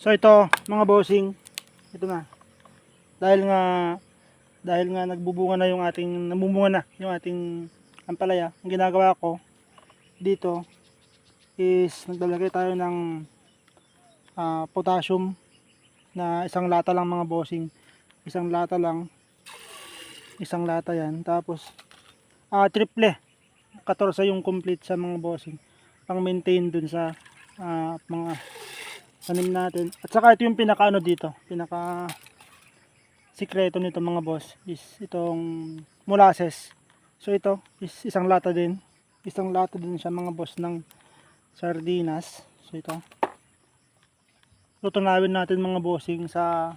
So ito mga bossing, ito na. Dahil nga nagbubunga na namumunga na yung ating ampalaya. Ang ginagawa ko dito is naglalagay tayo ng potassium na isang lata lang mga bossing. Isang lata lang. Isang lata yan. Tapos triple. 14 yung complete sa mga bossing. Pang maintain dun sa mga tanim natin. At saka ito yung pinaka dito. Pinaka sikreto nito mga boss is itong molasses. So ito is isang lata din. Isang lata din siya mga boss ng sardinas. So ito. Tutunawin natin mga bossing sa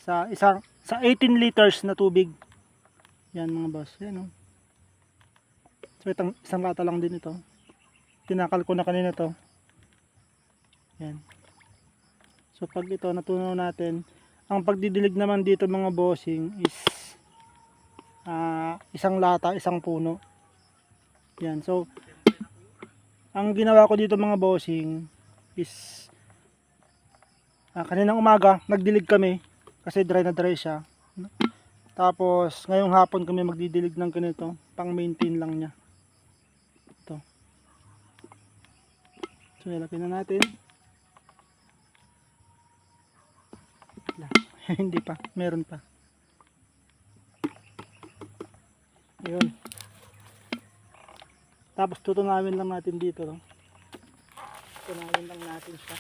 18 liters na tubig. Yan mga boss. Yan, oh. So isang lata lang din ito. Tinakal ko na kanina to. Yan. So pag ito natunaw natin, ang pagdidilig naman dito mga bossing is isang lata, isang puno. Yan. So ang ginawa ko dito mga bossing is kaninang umaga nagdilig kami kasi dry na dry siya. Tapos ngayong hapon kami magdidilig ng ganito, pang maintain lang niya. Ito. So nilagay na natin. Hindi pa, meron pa. Ayun. Tapos tutunawin lang natin dito, no? Tutunawin lang natin siya.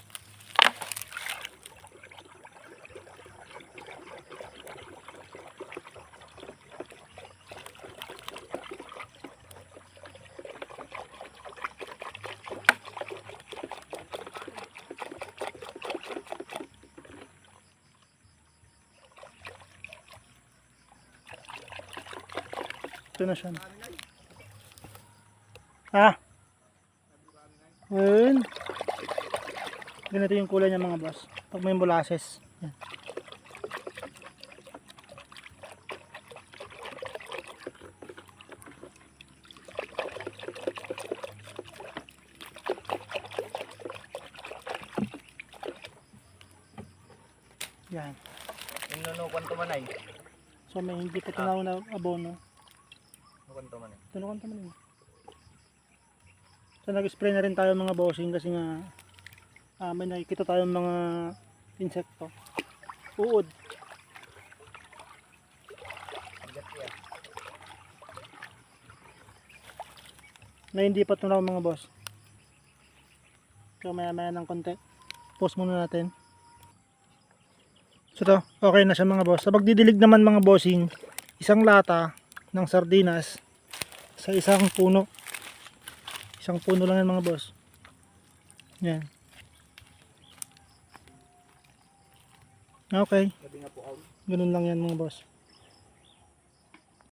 Ito na siya. Ayun. Ganito yung kulay niya mga boss. Pag may molasses. Yan. Yan. Kwanto man ay. So may hindi pa tunaw na abono. Kwanto man ay. Tunukan naman yun. So nag-spray na rin tayo mga bossing kasi nga may nakikita tayong mga insekto. Uod. Na hindi pa tunaw mga boss. So maya maya ng konti. Pause muna natin. So to, okay na siya mga boss. Sa pagdidilig naman mga bossing, isang lata ng sardinas sa isang puno. Isang puno lang yan mga boss. Yan. Okay. Ganun lang yan mga boss.